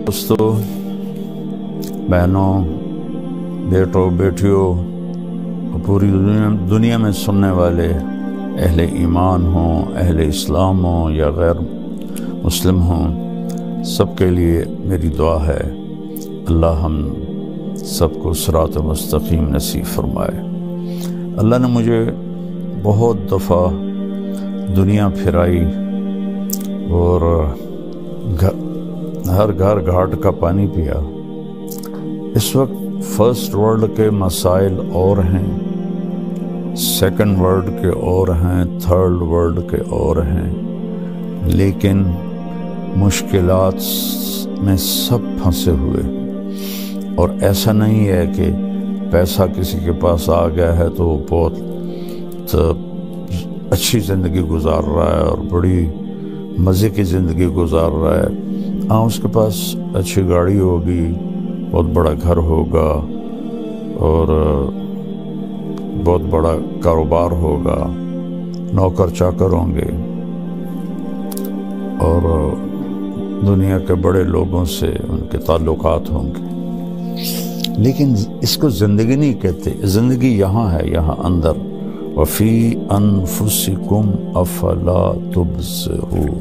دوستو، بہنوں، بیٹوں، بیٹیوں، پوری دنیا میں سننے والے اہل ایمان ہوں، اہل اسلام ہوں یا غیر مسلم ہوں، سب کے لیے میری دعا ہے اللہ ہم سب کو صراط مستقیم نصیب فرمائے۔ اللہ نے مجھے بہت دفعہ دنیا پھرائی اور ہر گھر گھاٹ کا پانی پیا۔ اس وقت فرسٹ ورلڈ کے مسائل اور ہیں، سیکنڈ ورلڈ کے اور ہیں، تھرڈ ورلڈ کے اور ہیں، لیکن مشکلات میں سب پھنسے ہوئے۔ اور ایسا نہیں ہے کہ پیسہ کسی کے پاس آ گیا ہے تو وہ بہت اچھی زندگی گزار رہا ہے اور بڑی مزے کی زندگی گزار رہا ہے۔ ہاں، اس کے پاس اچھی گاڑی ہوگی، بہت بڑا گھر ہوگا اور بہت بڑا کاروبار ہوگا، نوکر چاکر ہوں گے اور دنیا کے بڑے لوگوں سے ان کے تعلقات ہوں گے، لیکن اس کو زندگی نہیں کہتے۔ زندگی یہاں ہے، یہاں اندر۔ وَفِي أَنفُسِكُمْ أَفَلَا تُبْصِرُونَ۔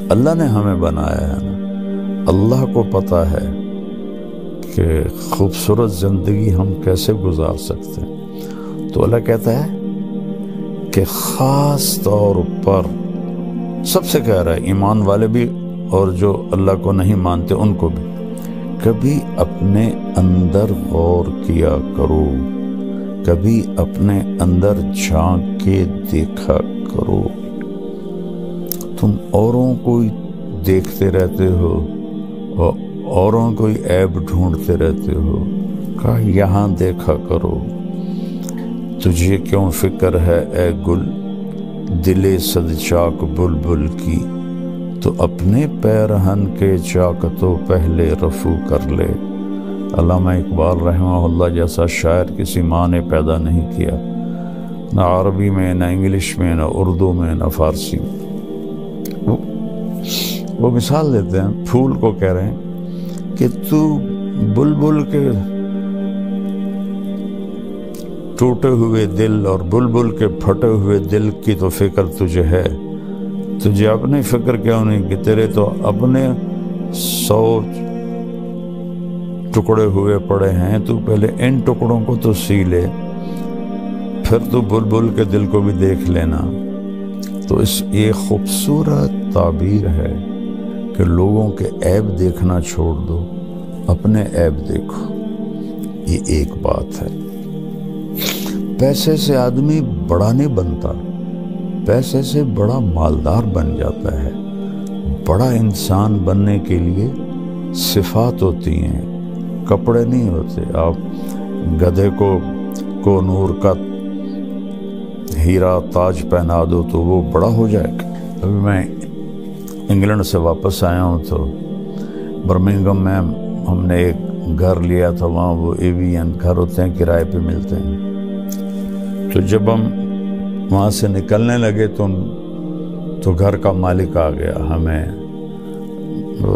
اللہ نے ہمیں بنایا ہے نا، اللہ کو پتہ ہے کہ خوبصورت زندگی ہم کیسے گزار سکتے ہیں۔ تو اللہ کہتا ہے کہ خاص طور پر سب سے کہہ رہا ہے، ایمان والے بھی اور جو اللہ کو نہیں مانتے ان کو بھی، کبھی اپنے اندر غور کیا کرو، کبھی اپنے اندر جھانک کے دیکھا کرو۔ تم اوروں کو دیکھتے رہتے ہو اور اوروں کو عیب ڈھونڈتے رہتے ہو، کہا یہاں دیکھا کرو۔ تجھے کیوں فکر ہے اے گل دل صد چاک بلبل کی، تو اپنے پیرہن کے چاک تو پہلے رفو کر لے۔ علامہ اقبال رحمہ اللہ جیسا شاعر کسی ماں نے پیدا نہیں کیا، نہ عربی میں، نہ انگلش میں، نہ اردو میں، نہ فارسی میں۔ وہ مثال دیتے ہیں، پھول کو کہہ رہے ہیں کہ تو بلبل کے ٹوٹے ہوئے دل اور بلبل کے پھٹے ہوئے دل کی تو فکر تجھے ہے، تجھے اپنی فکر کیوں نہیں کہ تیرے تو اپنے 100 ٹکڑے ہوئے پڑے ہیں، تو پہلے ان ٹکڑوں کو تو سی لے، پھر تو بلبل کے دل کو بھی دیکھ لینا۔ تو یہ خوبصورت تعبیر ہے کہ لوگوں کے عیب دیکھنا چھوڑ دو، اپنے عیب دیکھو۔ یہ ایک بات ہے۔ پیسے سے آدمی بڑا نہیں بنتا، پیسے سے بڑا مالدار بن جاتا ہے۔ بڑا انسان بننے کے لیے صفات ہوتی ہیں، کپڑے نہیں ہوتے۔ آپ گدھے کو نور کا ہیرا تاج پہنا دو تو وہ بڑا ہو جائے گا۔ ابھی میں انگلینڈ سے واپس آیا ہوں تو برمنگھم میں ہم نے ایک گھر لیا تھا، وہاں وہ ایوین گھر ہوتے ہیں، کرائے پہ ملتے ہیں۔ تو جب ہم وہاں سے نکلنے لگے تو گھر کا مالک آ گیا ہمیں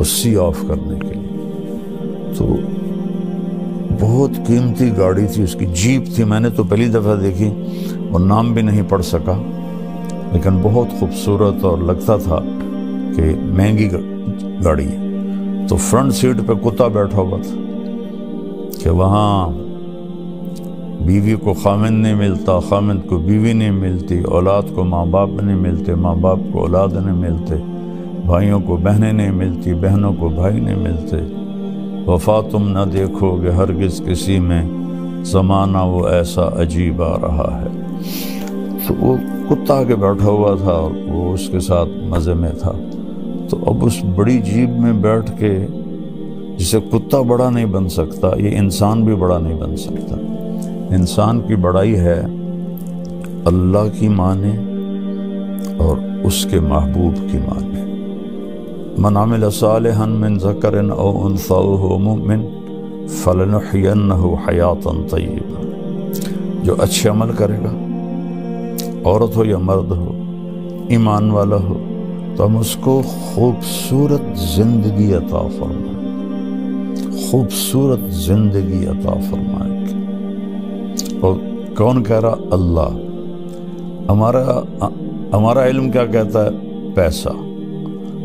سی آف کرنے کے لیے۔ تو بہت قیمتی گاڑی تھی، اس کی جیپ تھی، میں نے تو پہلی دفعہ دیکھی اور نام بھی نہیں پڑھ سکا، لیکن بہت خوبصورت اور لگتا تھا کہ مہنگی گاڑی ہے۔ تو فرنٹ سیٹ پہ کتا بیٹھا ہوا تھا کہ وہاں بیوی کو خامند نہیں ملتا، خامند کو بیوی نہیں ملتی، اولاد کو ماں باپ نہیں ملتے، ماں باپ کو اولاد نہیں ملتے، بھائیوں کو بہنیں نہیں ملتی، بہنوں کو بھائی نہیں ملتے۔ وفا تم نہ دیکھو گے ہرگز کسی میں، زمانہ وہ ایسا عجیب آ رہا ہے۔ تو وہ کتا آگے بیٹھا ہوا تھا اور وہ اس کے ساتھ مزے میں تھا۔ تو اب اس بڑی جیپ میں بیٹھ کے جسے کتا بڑا نہیں بن سکتا، یہ انسان بھی بڑا نہیں بن سکتا۔ انسان کی بڑائی ہے اللہ کی مانے اور اس کے محبوب کی مانے۔ من عمل صالحا من ذکر او انثی وہو مؤمن فلنحینہ حیاتا طیبہ۔ جو اچھے عمل کرے گا، عورت ہو یا مرد ہو، ایمان والا ہو، تو ہم اس کو خوبصورت زندگی عطا فرمائیں۔ خوبصورت زندگی عطا فرمائے گی۔ اور کون کہہ رہا؟ اللہ۔ ہمارا علم کیا کہتا ہے؟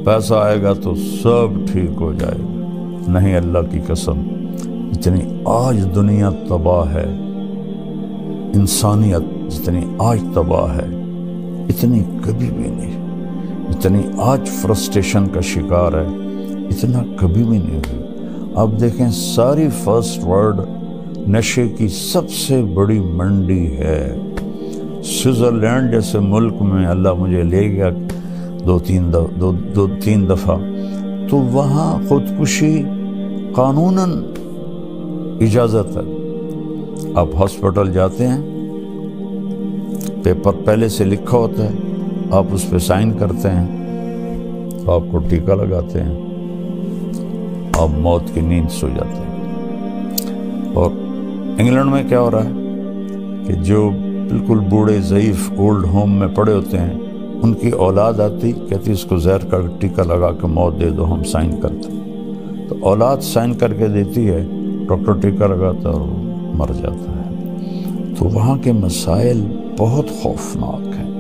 پیسہ آئے گا تو سب ٹھیک ہو جائے گا۔ نہیں، اللہ کی قسم، جتنی آج دنیا تباہ ہے، انسانیت جتنی آج تباہ ہے، اتنی کبھی بھی نہیں۔ جتنی آج فرسٹریشن کا شکار ہے، اتنا کبھی بھی نہیں ہوئی۔ آپ دیکھیں، ساری فرسٹ ورلڈ نشے کی سب سے بڑی منڈی ہے۔ سوئٹزرلینڈ جیسے ملک میں اللہ مجھے لے گیا دو تین دفعہ، تو وہاں خودکشی قانوناً اجازت ہے۔ آپ ہاسپٹل جاتے ہیں، پیپر پہلے سے لکھا ہوتا ہے، آپ اس پہ سائن کرتے ہیں، آپ کو ٹیکہ لگاتے ہیں، آپ موت کی نیند سو جاتے ہیں۔ اور انگلینڈ میں کیا ہو رہا ہے کہ جو بالکل بوڑھے ضعیف اولڈ ہوم میں پڑے ہوتے ہیں، ان کی اولاد آتی، کہتی اس کو زہر کا ٹیکہ لگا کے موت دے دو، ہم سائن کرتے ہیں۔ تو اولاد سائن کر کے دیتی ہے، ڈاکٹر ٹیکہ لگاتا ہے اور مر جاتا ہے۔ تو وہاں کے مسائل بہت خوفناک ہیں۔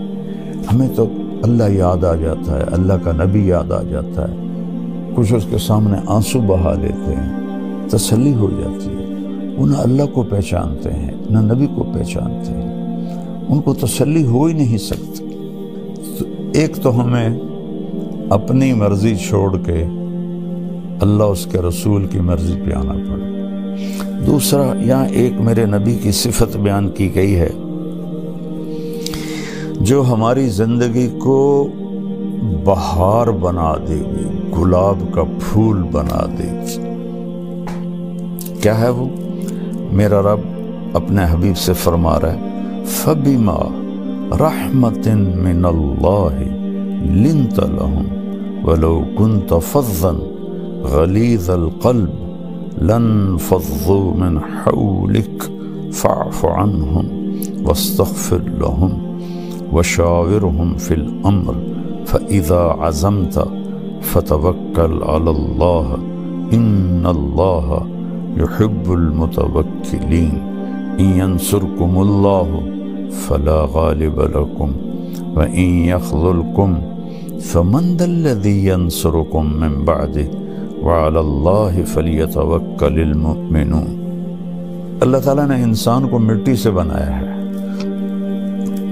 ہمیں تو اللہ یاد آ جاتا ہے، اللہ کا نبی یاد آ جاتا ہے، کچھ اس کے سامنے آنسو بہا لیتے ہیں، تسلی ہو جاتی ہے۔ وہ نہ اللہ کو پہچانتے ہیں، نہ نبی کو پہچانتے ہیں، ان کو تسلی ہو ہی نہیں سکتی۔ تو ایک تو ہمیں اپنی مرضی چھوڑ کے اللہ اس کے رسول کی مرضی پہ آنا پڑے۔ دوسرا، یہاں ایک میرے نبی کی صفت بیان کی گئی ہے جو ہماری زندگی کو بہار بنا دے گی، گلاب کا پھول بنا دے گی۔ کیا ہے وہ؟ میرا رب اپنے حبیب سے فرما رہا ہے، فَبِمَا رَحْمَةٍ مِّنَ اللَّهِ لِنْتَ لَهُمْ وَلَوْ كُنْتَ فَظًّا غَلِيظَ الْقَلْبِ لَانفَضُّوا مِنْ حَوْلِكَ فَاعْفُ عَنْهُمْ وَاسْتَغْفِرْ لَهُمْ وَشَاوِرْهُمْ فِي الْأَمْرِ فَإِذَا عَزَمْتَ فَتَوَكَّلْ عَلَى اللَّهِ إِنَّ اللَّهَ يُحِبُّ الْمُتَوَكِّلِينَ إِن يَنْصُرْكُمُ اللَّهُ فَلَا غَالِبَ لَكُمْ وَإِن يَخْذُلْكُمْ فَمَنْ ذَا الَّذِي يَنْصُرُكُمْ مِنْ بَعْدِهِ وَعَلَى اللَّهِ فَلْيَتَوَكَّلِ الْمُؤْمِنُونَ۔ اللہ تعالیٰ نے انسان کو مٹی سے بنایا ہے۔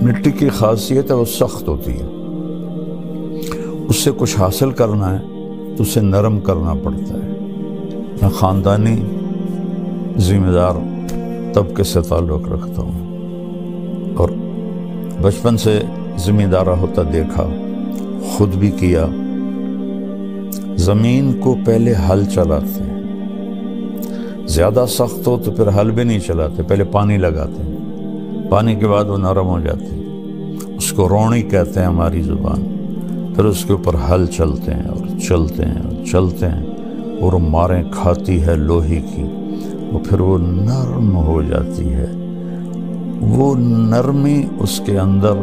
مٹی کی خاصیت ہے وہ سخت ہوتی ہے، اس سے کچھ حاصل کرنا ہے تو اسے نرم کرنا پڑتا ہے۔ میں خاندانی ذمہ دار طبقے سے تعلق رکھتا ہوں اور بچپن سے ذمہ دارہ ہوتا دیکھا، خود بھی کیا۔ زمین کو پہلے ہل چلاتے ہیں، زیادہ سخت ہو تو پھر ہل بھی نہیں چلاتے، پہلے پانی لگاتے ہیں، پانی کے بعد وہ نرم ہو جاتی ہے، اس کو روڑی کہتے ہیں ہماری زبان۔ پھر اس کے اوپر ہل چلتے ہیں اور چلتے ہیں اور چلتے ہیں اور ماریں کھاتی ہے لوہے کی، اور پھر وہ نرم ہو جاتی ہے۔ وہ نرمی اس کے اندر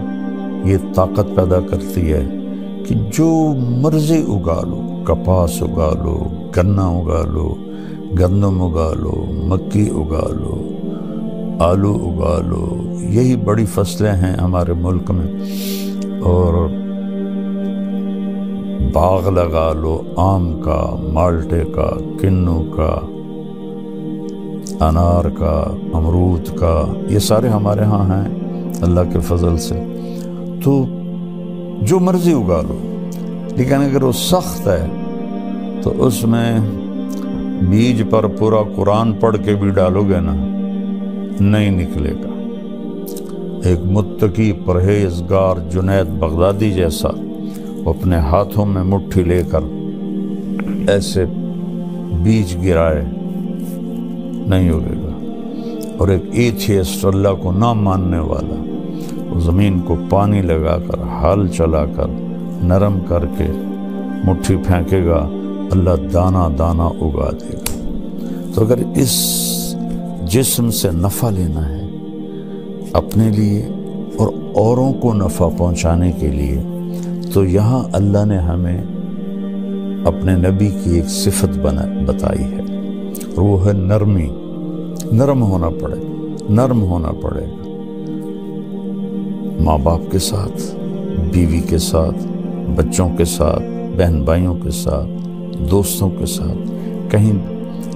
یہ طاقت پیدا کرتی ہے کہ جو مرضی اگا لو، کپاس اگا لو، گنا اگا لو، گندم اگا لو، مکی اگا لو، آلو اگا لو، یہی بڑی فصلیں ہیں ہمارے ملک میں۔ اور باغ لگا لو، آم کا، مالٹے کا، کنو کا، انار کا، امرود کا، یہ سارے ہمارے ہاں ہیں اللہ کے فضل سے۔ تو جو مرضی اگا لو، لیکن اگر وہ سخت ہے تو اس میں بیج پر پورا قرآن پڑھ کے بھی ڈالو گے نا، نہیں نکلے گا۔ ایک متقی پرہیزگار جنید بغدادی جیسا اپنے ہاتھوں میں مٹھی لے کر ایسے بیج گرائے، نہیں ہوگے گا۔ اور ایک ایتھیسٹ، اللہ کو نہ ماننے والا، وہ زمین کو پانی لگا کر، ہل چلا کر، نرم کر کے مٹھی پھینکے گا، اللہ دانہ دانہ اگا دے گا۔ تو اگر اس جسم سے نفع لینا ہے اپنے لیے اور اوروں کو نفع پہنچانے کے لیے، تو یہاں اللہ نے ہمیں اپنے نبی کی ایک صفت بتائی ہے، اور وہ ہے نرمی. نرم ہونا پڑے گا ماں باپ کے ساتھ، بیوی کے ساتھ، بچوں کے ساتھ، بہن بھائیوں کے ساتھ، دوستوں کے ساتھ. کہیں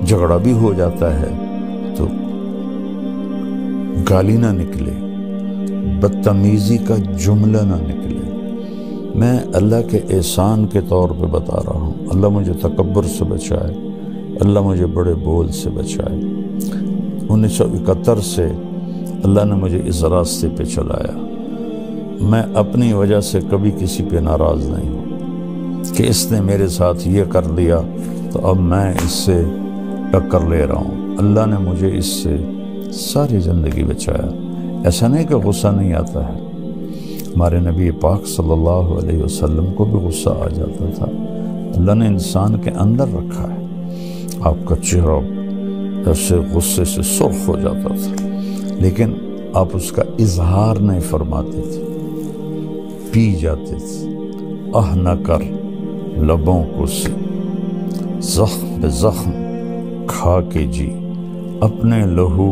جھگڑا بھی ہو جاتا ہے تو گالی نہ نکلے، بدتمیزی کا جملہ نہ نکلے. میں اللہ کے احسان کے طور پہ بتا رہا ہوں. اللہ مجھے تکبر سے بچائے، اللہ مجھے بڑے بول سے بچائے. 1971 سے اللہ نے مجھے اس راستے پہ چلایا. میں اپنی وجہ سے کبھی کسی پہ ناراض نہیں ہوں کہ اس نے میرے ساتھ یہ کر دیا تو اب میں اس سے ٹکر لے رہا ہوں. اللہ نے مجھے اس سے ساری زندگی بچایا. ایسا نہیں کہ غصہ نہیں آتا ہے. ہمارے نبی پاک صلی اللہ علیہ وسلم کو بھی غصہ آ جاتا تھا. اللہ نے انسان کے اندر رکھا ہے. آپ کا چہرہ ایسے غصے سے سرخ ہو جاتا تھا، لیکن آپ اس کا اظہار نہیں فرماتے تھے، پی جاتے تھے. نہ کر لبوں کو سے زخم بے زخم کھا کے جی، اپنے لہو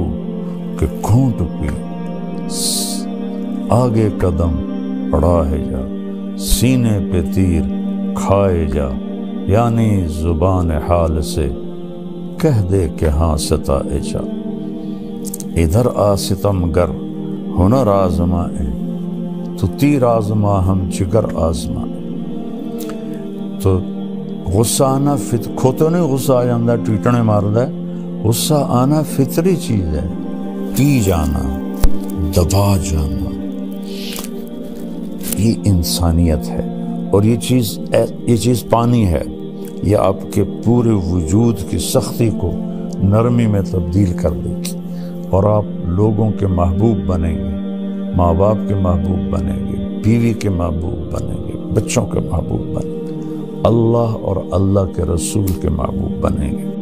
کے گھونٹ پی، آگے قدم بڑھا ہے جا، سینے پہ تیر کھائے جا. یعنی زبان حال سے کہہ دے کہ ہاں ستائے جا. ادھر آ ستم گر ہنر آزمائے، تو تیر آزما ہم جگر آزمائے. تو غصہ آنا کھوتوں نہیں غصہ آ جاندہ ٹویٹنے ماردہ ہے. غصہ آنا فطری چیز ہے. پی جانا، دبا جانا، یہ انسانیت ہے. اور یہ چیز پانی ہے. یہ آپ کے پورے وجود کی سختی کو نرمی میں تبدیل کر دے گی، اور آپ لوگوں کے محبوب بنیں گے، ماں باپ کے محبوب بنیں گے، بیوی کے محبوب بنیں گے، بچوں کے محبوب بنیں گے، اللہ اور اللہ کے رسول کے محبوب بنیں گے.